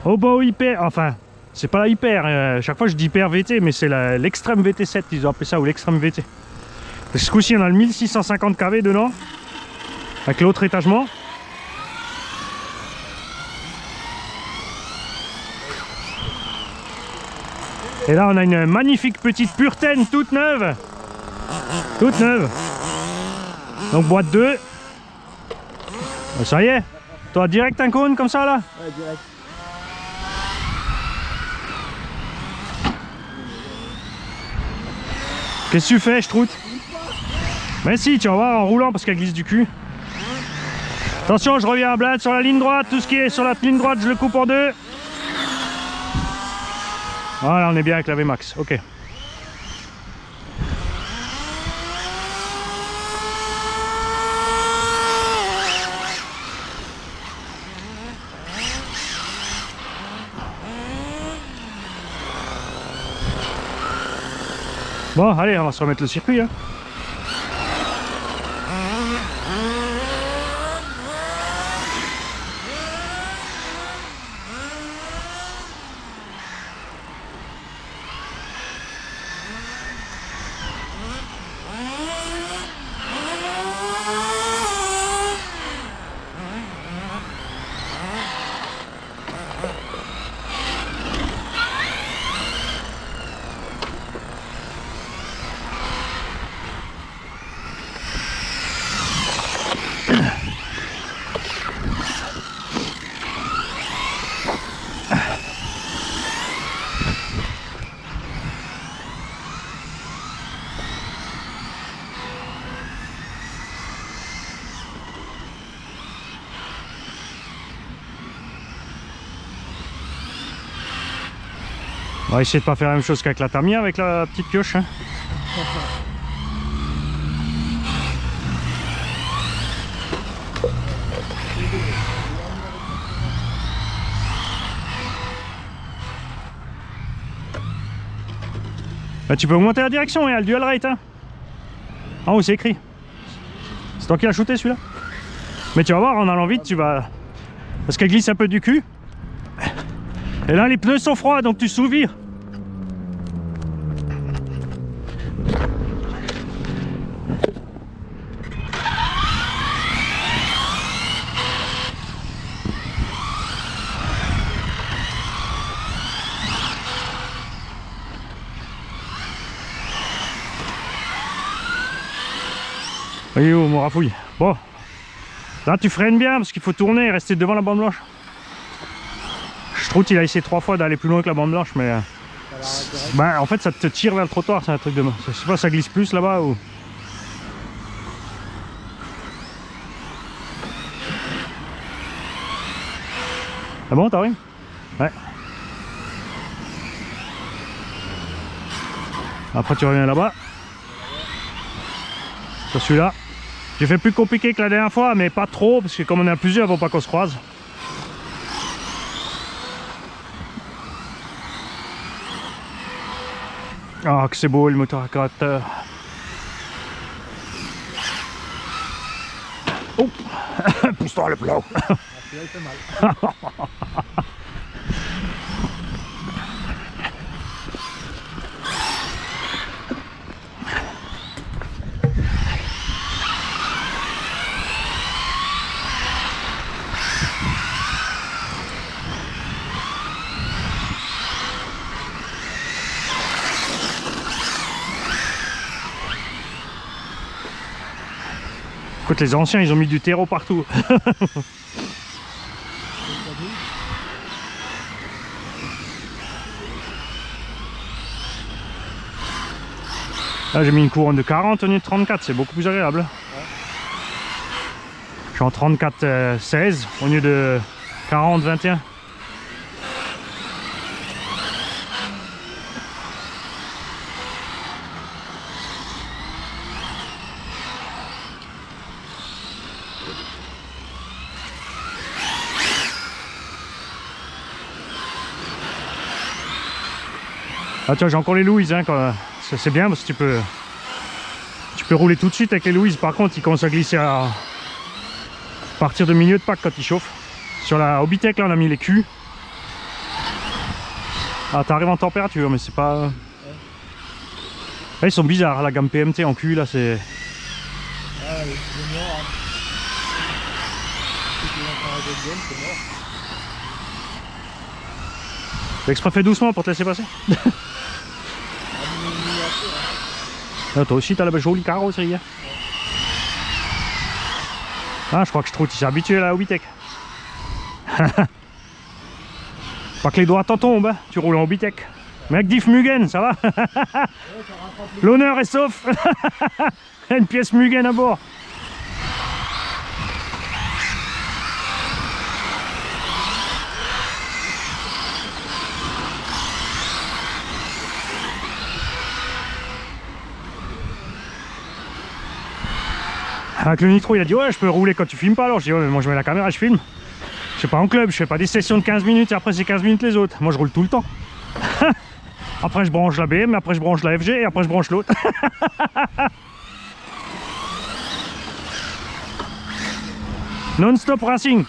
Hobo hyper, enfin, c'est pas hyper, chaque fois je dis hyper VT, mais c'est l'extrême VT7, ils ont appelé ça, ou l'extrême VT. Ce coup-ci, on a le 1650 kV dedans, avec l'autre étagement. Et là, on a une magnifique petite Purten toute neuve. Toute neuve. Donc boîte 2. Ça y est. Toi, direct un cône comme ça là? Ouais, direct. Qu'est-ce que tu fais, Strout? Mais si, tu vas voir en roulant parce qu'elle glisse du cul. Attention, je reviens à Blade sur la ligne droite. Tout ce qui est sur la ligne droite, je le coupe en deux. Voilà, on est bien avec la VMAX. Ok. Bon, allez, on va se remettre le circuit. Hein. On va essayer de pas faire la même chose qu'avec la Tamiya, avec la petite pioche. Hein. Bah, tu peux augmenter la direction, il y a le dual rate. Hein. En haut, c'est écrit. C'est toi qui l'as shooté celui-là. Mais tu vas voir, en allant vite, tu vas... Parce qu'elle glisse un peu du cul. Et là, les pneus sont froids, donc tu sous-vires. Oui, oh, mon rafouille. Bon. Là, tu freines bien parce qu'il faut tourner et rester devant la bande blanche. Je trouve qu'il a essayé 3 fois d'aller plus loin que la bande blanche, mais... bah, en fait, ça te tire vers le trottoir, c'est un truc de... Je sais pas, ça glisse plus là-bas ou... Ah bon, t'arrives? Ouais. Après, tu reviens là-bas. Sur celui-là. J'ai fait plus compliqué que la dernière fois, mais pas trop, parce que comme on est à plusieurs, il ne faut pas qu'on se croise. Ah, que c'est beau le moteur à caractère. Oh. Pousse-toi le plat. Ah, celui-là, il fait mal. Écoute, les anciens, ils ont mis du terreau partout. Là, j'ai mis une couronne de 40 au lieu de 34, c'est beaucoup plus agréable. Ouais. Je suis en 34-16 au lieu de 40-21. Ah tiens, j'ai encore les Louise, hein, c'est bien parce que tu peux rouler tout de suite avec les Louise. Par contre, ils commencent à glisser à partir de milieu de pack quand ils chauffent. Sur la Hobbytech, là, on a mis les culs. Ah, t'arrives en température, mais c'est pas... Là, ils sont bizarres, la gamme PMT en cul, là, c'est... Ah, c'est mort. Hein. Si tu veux faire un deuxième, c'est mort. T'as exprès fait doucement pour te laisser passer. Ah, toi aussi, t'as la jolie carrosserie. Hein. Ah, je crois que je trouve que tu es habitué là, au Bitec. Pas que les doigts t'en tombent, hein. Tu roules en Bitec. Mec, Diff Mugen, ça va. L'honneur est sauf. Une pièce Mugen à bord. Avec le nitro, il a dit ouais, je peux rouler quand tu filmes pas. Alors je dis ouais, mais moi je mets la caméra, je filme. Je suis pas en club, je fais pas des sessions de 15 minutes et après c'est 15 minutes les autres. Moi je roule tout le temps. Après je branche la BM, après je branche la FG et après je branche l'autre. Non-stop racing.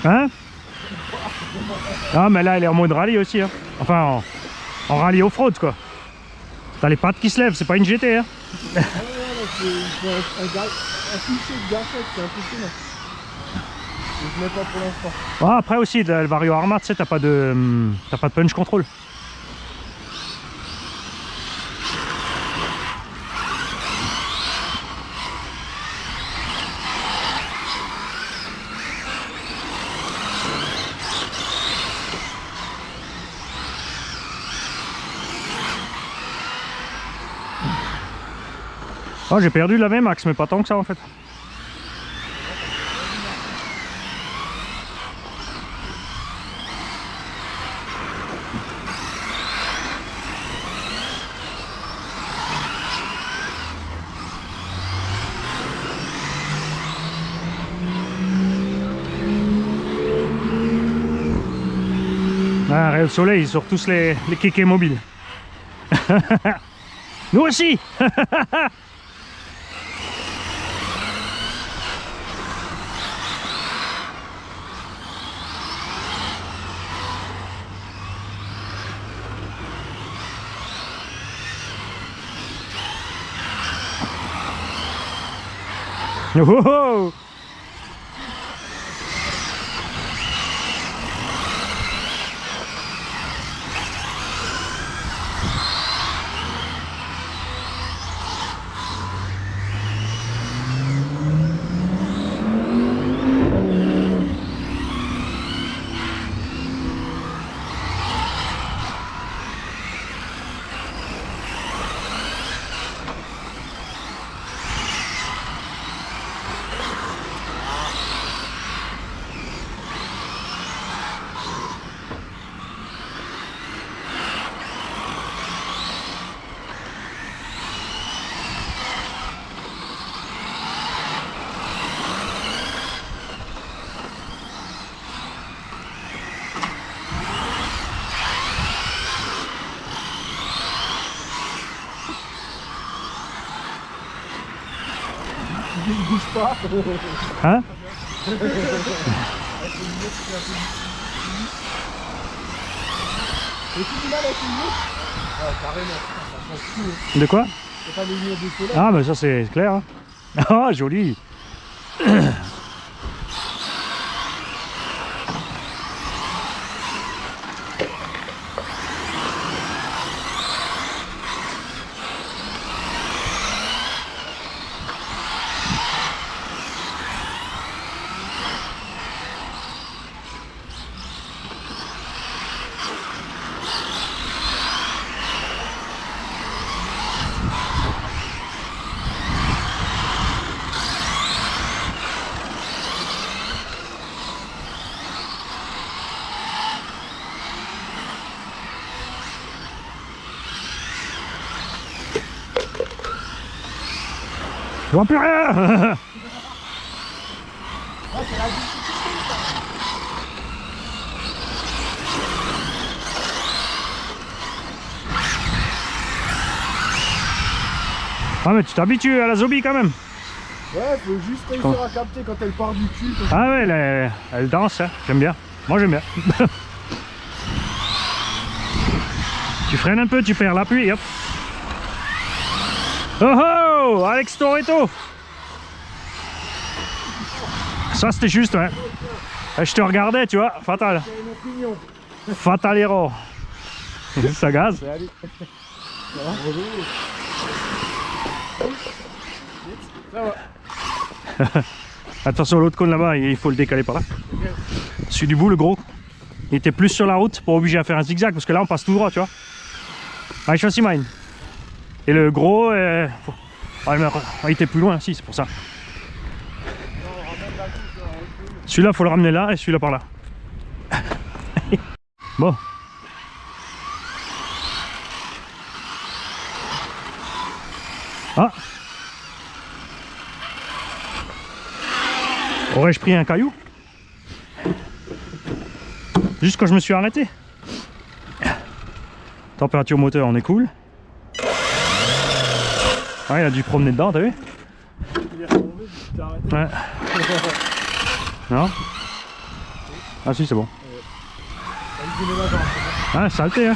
Hein? Ah mais là elle est en mode rallye aussi hein. Enfin en rallye off-road quoi. T'as les pattes qui se lèvent, c'est pas une GT hein. Ah ouais, un fichier de gâchette, c'est impressionnant. Je mets pas pour l'instant. Ah, après aussi le Vario Arma, tu sais, t'as pas de punch control. Oh, j'ai perdu la VMAX, mais pas tant que ça en fait. Ah, Rayon Soleil, ils sortent tous les kékés mobiles. Nous aussi. Oh, oh. Il bouge pas. Hein? Et tu dis mal avec une lumière? Ah, carrément, ça change tout. Hein. De quoi? C'est pas des lumières de soleil. Ah, mais ça c'est clair. Hein? Ah, joli. Je vois plus rien. Ah, c'est la difficulté. Ah mais tu t'habitues à la zombie quand même. Ouais, faut juste réussir à capter quand elle part du cul. Ah ouais, elle danse, hein. J'aime bien. Moi j'aime bien. Tu freines un peu, tu perds l'appui, hop. Oh oh, Alex Toretto. Ça c'était juste, ouais. Je te regardais, tu vois, fatal. C'est une opinion. Fatal héros. Ça gaz. Salut. Ça va? Bonjour. Ça va. Attention, l'autre cône là-bas, il faut le décaler par là. Okay. Celui du bout, le gros, il était plus sur la route pour obliger à faire un zigzag parce que là on passe tout droit, tu vois. Ah, je suis aussi mine. Et le gros, il était plus loin, si, c'est pour ça. Celui-là, faut le ramener là et celui-là par là. Bon. Ah. Aurais-je pris un caillou? Juste quand je me suis arrêté. Température moteur, on est cool. Ah, il a dû promener dedans, t'as vu? Il est retombé, tu t'es arrêté. Ouais. Non? Ah si, c'est bon. Ah, saleté, hein.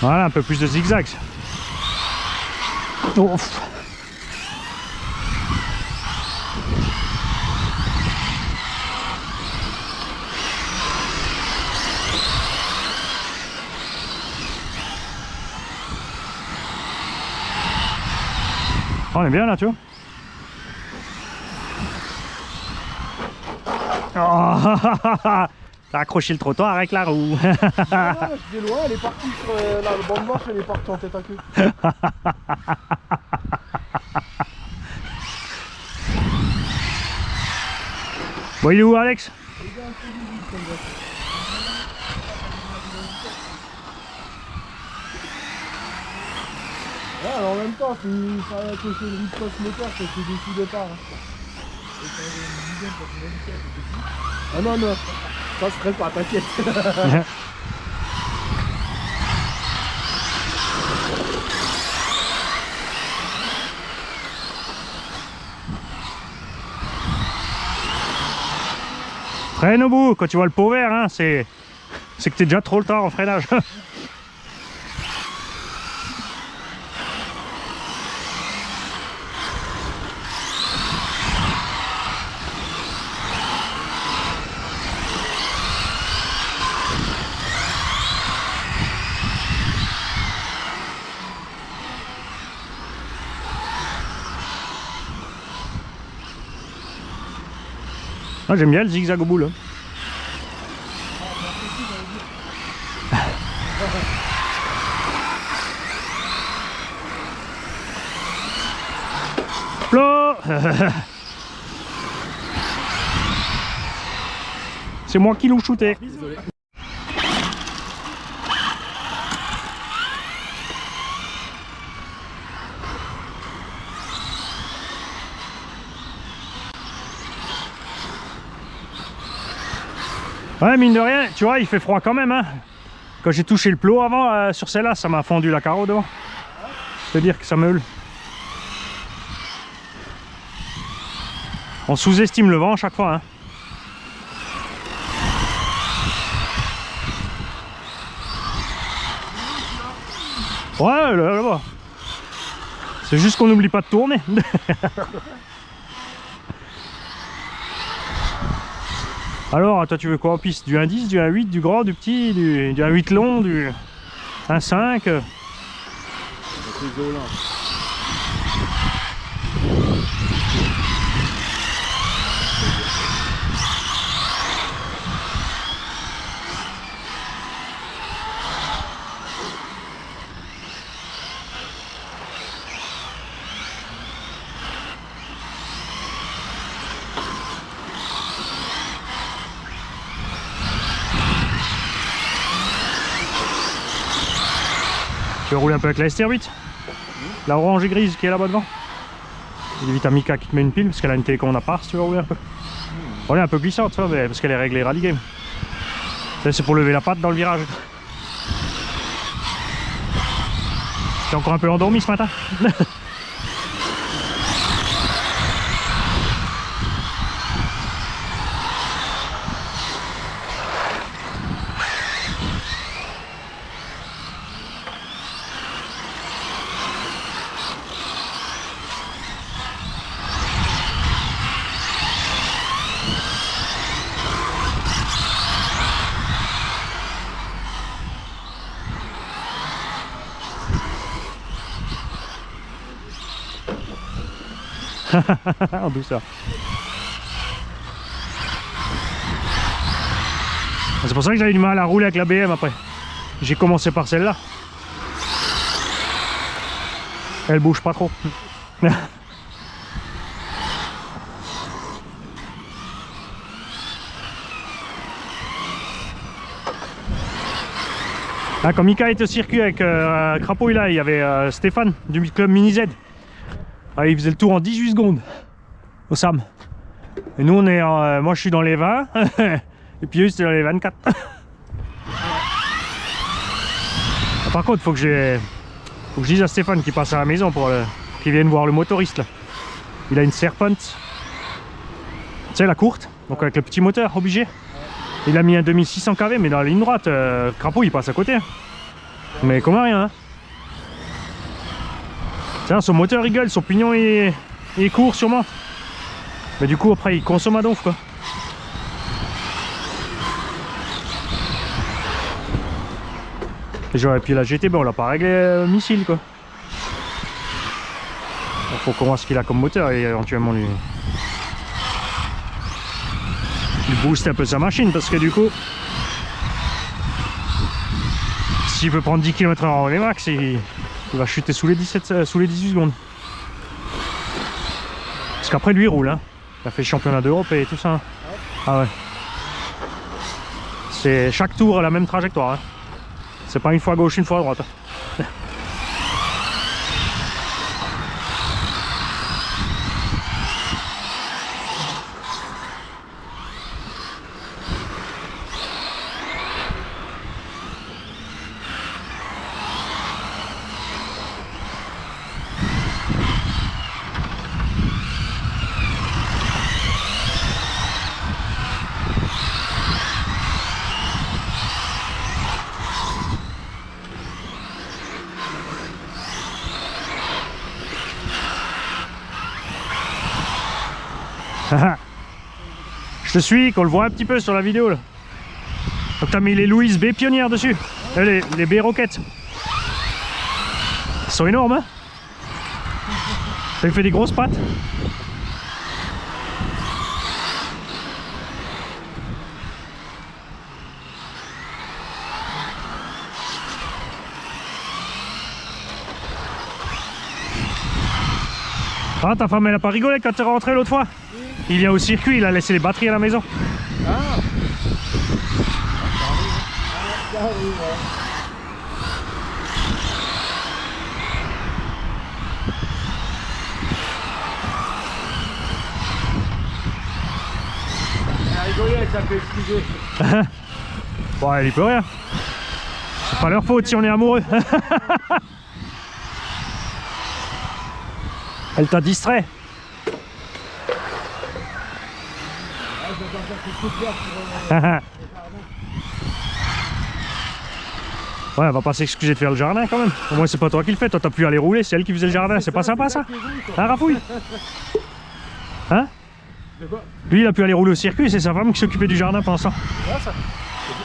Voilà, un peu plus de zigzags. Oh. On est bien là, tu vois. Oh. T'as accroché le trottoir avec la roue. Non, j'étais loin, elle est partie sur la bande blanche, elle est partie en tête à queue. Bon, il est où, Alex? Ouais, alors en même temps, il fallait accrocher le rythme post-moteur parce que c'est dessus de départ. Ah non, non, ça se ferait pas, t'inquiète. Freine au bout, quand tu vois le pot vert, hein, c'est que t'es déjà trop le temps en freinage. Ah, j'aime bien le zigzag au bout là. Plo. C'est moi qui l'ai shooté. Désolé. Ouais, mine de rien, tu vois, il fait froid quand même, hein. Quand j'ai touché le plot avant, sur celle-là, ça m'a fendu la carreau devant. C'est-à-dire que ça meule. On sous-estime le vent à chaque fois, hein. Ouais, là-bas. C'est juste qu'on n'oublie pas de tourner. Alors, toi tu veux quoi en piste? Du 1,10, du 1,8, du grand, du petit, du 1,8 long, du 1,5 C'est violent. Tu veux rouler un peu avec la STR8, la orange et grise qui est là-bas devant. Il évite à Mika qui te met une pile parce qu'elle a une télécommande à part si tu veux rouler un peu. On est un peu glissante ça, mais parce qu'elle est réglée rally game. C'est pour lever la patte dans le virage. T'es encore un peu endormi ce matin. En douceur. C'est pour ça que j'avais du mal à rouler avec la BM après. J'ai commencé par celle-là. Elle bouge pas trop. Ah, quand Mika était au circuit avec Crapouille là, il y avait Stéphane du club Mini Z. Ah, il faisait le tour en 18 secondes au SAM. Et nous on est moi je suis dans les 20 et puis eux c'était dans les 24. Ah, par contre faut que je dise à Stéphane qu'il passe à la maison pour qu'il vienne voir le motoriste là. Il a une Serpent. Tu sais la courte, donc avec le petit moteur obligé. Il a mis un 2600 kV mais dans la ligne droite, Crapaud il passe à côté. Mais comme rien. Hein. Tiens, son moteur rigole, son pignon il est court sûrement. Mais du coup après il consomme à donf quoi. Et puis la GTB on l'a pas réglé missile quoi. Il faut qu'on voit ce qu'il a comme moteur et éventuellement lui booste un peu sa machine parce que du coup s'il veut prendre 10 km/h en relais max il va chuter sous les 18 secondes. Parce qu'après lui il roule hein. Il a fait le championnat d'Europe et tout ça. Hein. Ah ouais. C'est chaque tour la même trajectoire. Hein. C'est pas une fois à gauche, une fois à droite. Je te suis, qu'on le voit un petit peu sur la vidéo là. Donc t'as mis les Louise B Pionnières dessus. Les B Rocket. Ils sont énormes hein. Ça lui fait des grosses pattes. Ah, ta femme elle a pas rigolé quand t'es rentré l'autre fois? Il vient au circuit, il a laissé les batteries à la maison. Ah, ça arrive, ouais. Elle a rigolé, elle s'est fait excuser. Bon, elle y peut rien. C'est pas leur faute si on est amoureux. Elle t'a distrait. Ouais, elle va pas s'excuser de faire le jardin quand même. Au moins c'est pas toi qui le fais, toi t'as pu aller rouler, c'est elle qui faisait le jardin, c'est pas sympa ça? Hein Rafouille? Hein? Lui il a pu aller rouler au circuit, c'est sa femme qui s'occupait du jardin pendant ça. Ouais, ça.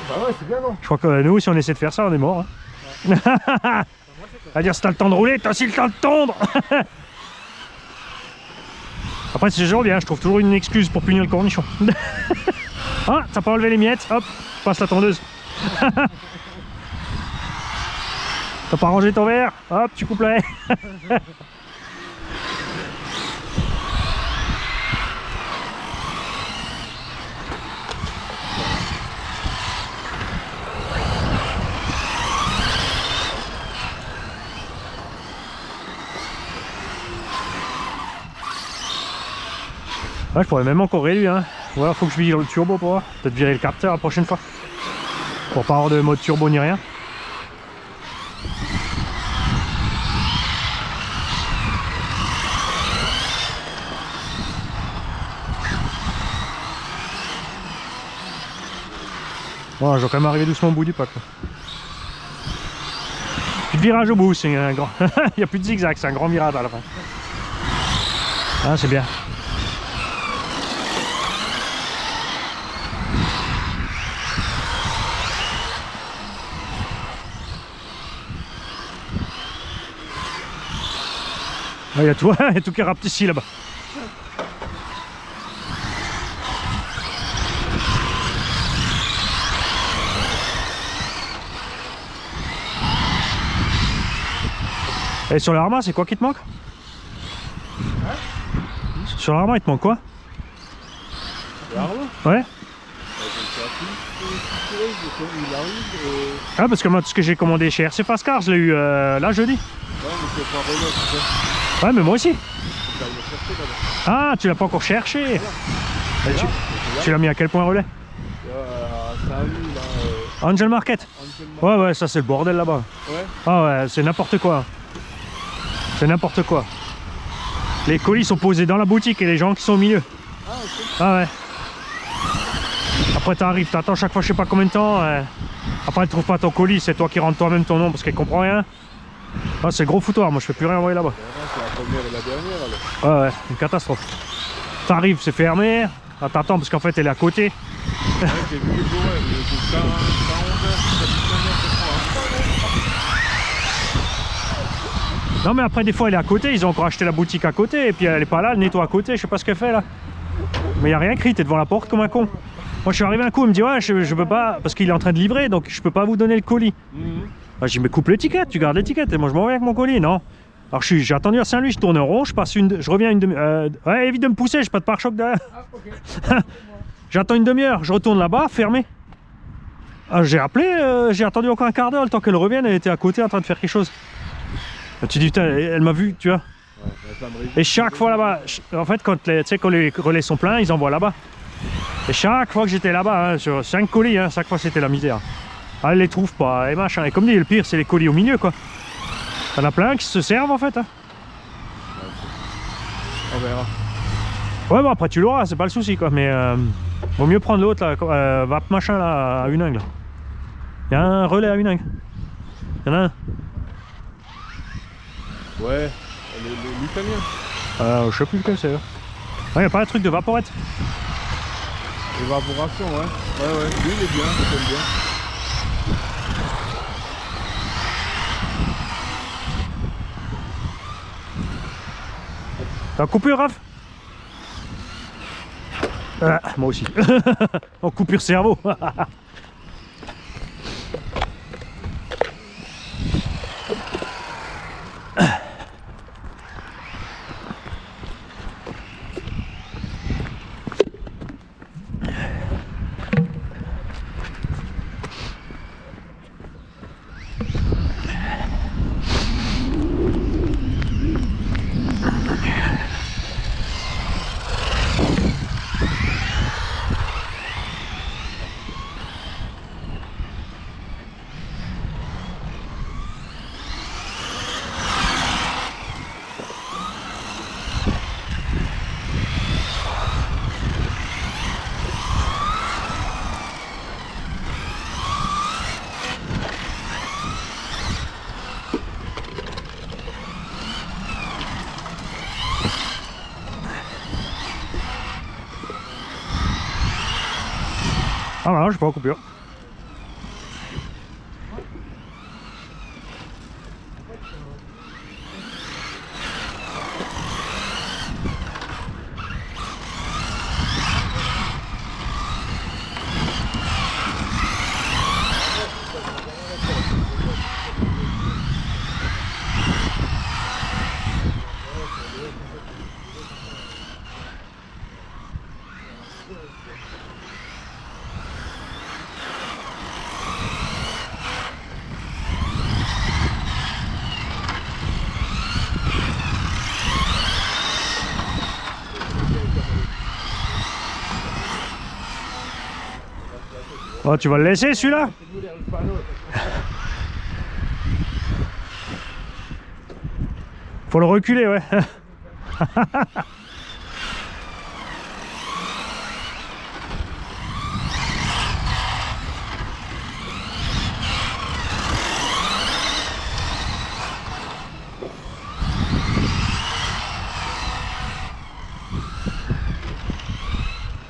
Bah ouais, c'est bien bon. Je crois que nous si on essaie de faire ça on est mort. Hein. Ouais. À dire si t'as le temps de rouler, t'as aussi le temps de tondre. Après c'est toujours bien, je trouve toujours une excuse pour punir le cornichon. Ah, t'as pas enlevé les miettes, hop, passe la tondeuse. T'as pas rangé ton verre, hop, tu coupes la haie. Ouais, je pourrais même encore réduire. Hein. Voilà, faut que je vire le turbo pour voir. Peut-être virer le capteur la prochaine fois. Pour pas avoir de mode turbo ni rien. Bon, je vais quand même arriver doucement au bout du pack. Plus de virage au bout, c'est un grand. Il n'y a plus de zigzag, c'est un grand virage à la fin. Ah, c'est bien. Il y a tout, il y a tout qui rapte ici là-bas. Et sur l'arma, c'est quoi qui te manque? Sur l'arma, il te manque quoi? L'arme? Ouais. Ah, parce que moi, tout ce que j'ai commandé chez RC Fastcar, je l'ai eu là jeudi. Ouais, mais c'est pas Renault, tu sais. Ouais, mais moi aussi. Tu vas le chercher d'abord. Ah, tu l'as pas encore cherché. Voilà. Tu l'as mis à quel point relais? Salut, là. Angel Market. Angel Ouais, ouais, ça c'est le bordel là-bas. Ouais. Ah ouais, c'est n'importe quoi. C'est n'importe quoi. Les colis sont posés dans la boutique et les gens qui sont au milieu. Ah, ok. Ah ouais. Après t'arrives, t'attends chaque fois je sais pas combien de temps. Après elle trouve pas ton colis, c'est toi qui rentres toi-même ton nom parce qu'elle comprend rien. Ah, c'est gros foutoir, moi je fais plus rien envoyer là-bas. C'est la première et la dernière alors. Ouais, ouais, une catastrophe. T'arrives, c'est fermé. Ah, t'attends parce qu'en fait elle est à côté. Ouais, j'ai vu les horaires, il est 40 heures, Non mais après des fois elle est à côté, ils ont encore acheté la boutique à côté et puis elle est pas là, elle nettoie à côté, je sais pas ce qu'elle fait là. Mais y a rien écrit, t'es devant la porte comme un con. Moi je suis arrivé un coup, il me dit ouais je peux pas, parce qu'il est en train de livrer donc je peux pas vous donner le colis. Bah, j'ai dit mais coupe l'étiquette, tu gardes l'étiquette et moi je m'en vais avec mon colis, non. Alors j'ai attendu à Saint-Louis, je tourne en rond, je reviens une demi-heure. Ouais, évite de me pousser, j'ai pas de pare-choc derrière. Ah, ok. J'attends une demi-heure, je retourne là-bas, fermé. Ah, j'ai appelé, j'ai attendu encore un quart d'heure, le temps qu'elle revienne, elle était à côté en train de faire quelque chose. Tu dis putain, elle m'a vu, tu vois. Ouais, ça me réjouit. Et chaque fois là-bas, en fait quand les relais sont pleins, ils envoient là-bas. Et chaque fois que j'étais là-bas, hein, sur 5 colis, hein, chaque fois c'était la misère. Ah, elle les trouve pas, et machin. Et comme dit, le pire c'est les colis au milieu quoi. T'en as plein qui se servent en fait. Hein. On verra. Ouais, bon après tu l'auras, c'est pas le souci quoi, mais vaut mieux prendre l'autre là, VAP machin là, à Huningue. Il y a un relais à Huningue. Il y en a un. Ouais, l'italien. Je sais plus lequel c'est. Ouais, il n'y a pas un truc de vaporette. Évaporation, ouais. Ouais, ouais, lui il est bien, j'aime bien. T'as coupé Raph? Moi aussi. En coupure cerveau. Ah bah non, j'ai pas en coupure. Oh, tu vas le laisser celui-là? Faut le reculer, ouais.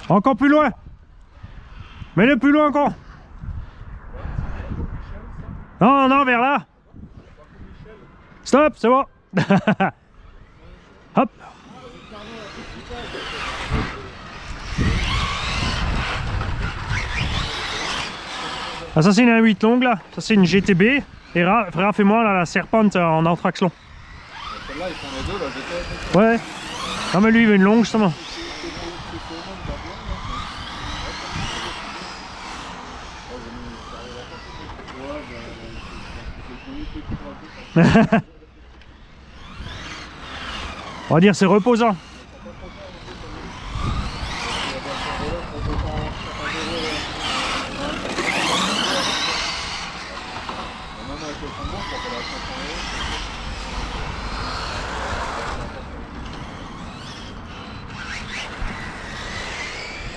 Encore plus loin. Mets-le plus loin encore. Non, non, vers là. Stop, c'est bon. Hop. Ah, ça c'est une 1.8 longue là. Ça c'est une GTB. Et Raph et moi là, la Serpente en traction. Celle-là, ils font les deux, la GTB. Ouais. Non mais lui il veut une longue justement. On va dire c'est reposant.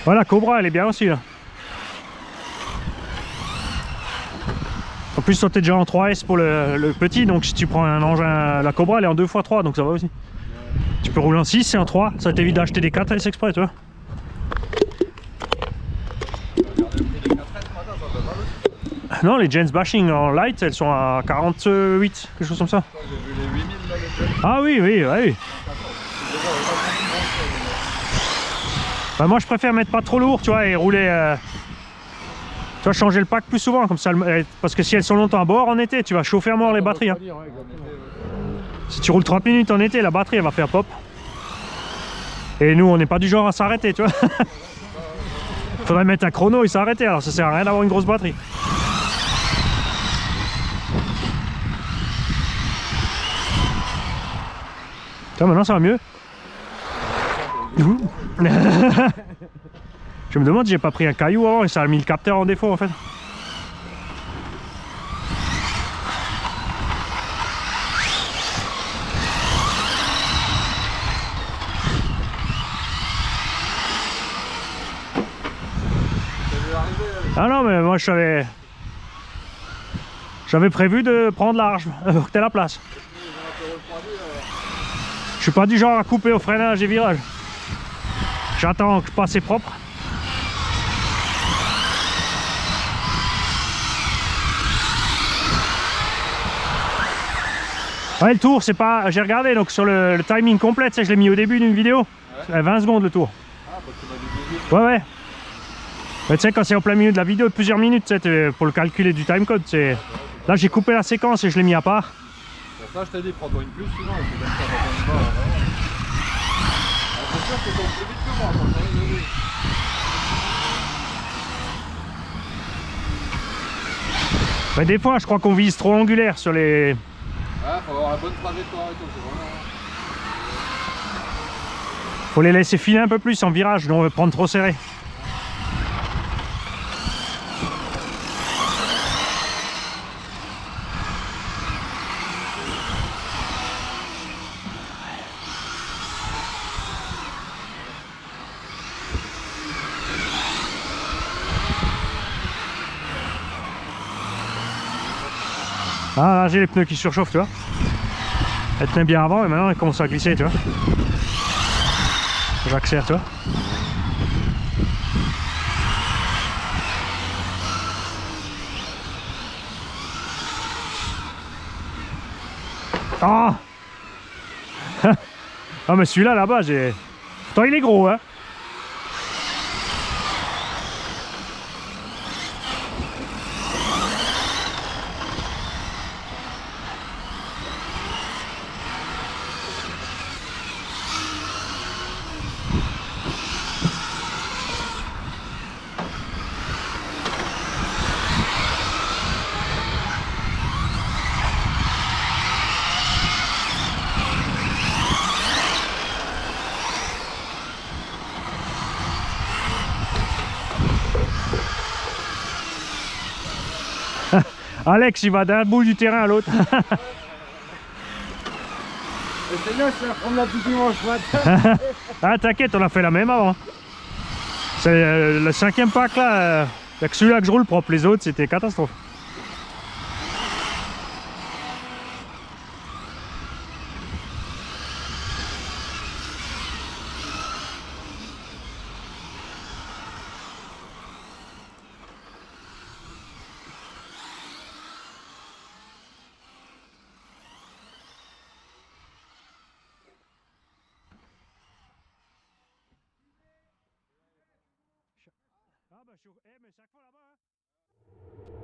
Voilà, Cobra elle est bien aussi là. En plus toi t'es déjà en 3S pour le petit, donc si tu prends un engin, la Cobra elle est en 2x3 donc ça va aussi. Ouais. Tu peux rouler en 6 et en 3, ça t'évite d'acheter des 4S exprès tu vois. Non, les Gens Bashing en light elles sont à 48, quelque chose comme ça. J'ai vu les 8000 là, les Gens. Ah oui, oui, oui. Bah moi je préfère mettre pas trop lourd tu vois et rouler tu vas changer le pack plus souvent comme ça parce que si elles sont longtemps à bord en été tu vas chauffer à mort les batteries hein. Si tu roules 30 minutes en été la batterie elle va faire pop et nous on n'est pas du genre à s'arrêter tu vois. Faudrait mettre un chrono et s'arrêter alors ça sert à rien d'avoir une grosse batterie. Tiens maintenant ça va mieux. Je me demande si j'ai pas pris un caillou avant et ça a mis le capteur en défaut en fait. Ah non mais moi j'avais prévu de prendre large pour que t'aies la place. Je suis pas du genre à couper au freinage et virage. J'attends que passer propre. Ouais, le tour, c'est pas. J'ai regardé donc sur le timing complet, je l'ai mis au début d'une vidéo. Ouais. 20 secondes le tour. Ah, parce que tu m'as dit 18. Ouais, ouais. Mais tu sais, quand c'est en plein milieu de la vidéo de plusieurs minutes, pour le calculer du timecode, c'est. Là, j'ai coupé la séquence et je l'ai mis à part. Pour ça, je t'ai dit, prends-toi une plus sinon, et puis comme ça, on va pas. C'est sûr que t'es plus vite que moi, quand t'as les Mais des fois, je crois qu'on vise trop angulaire sur les. Ouais, faut avoir la bonne trajectoire et tout, c'est vraiment. Faut les laisser filer un peu plus en virage, nous on veut prendre trop serré. Ah là j'ai les pneus qui surchauffent tu vois. Elle tenait bien avant et maintenant elle commence à glisser tu vois. J'accélère tu vois. Ah. Ah mais celui-là là-bas j'ai. Pourtant il est gros hein. Alex, il va d'un bout du terrain à l'autre. C'est bien, c'est la promenade du dimanche matin. Ah, t'inquiète, on a fait la même avant. C'est le 5e pack là. Y'a que celui-là que je roule propre, les autres c'était catastrophe. Ah bah mais chaque fois là-bas hein.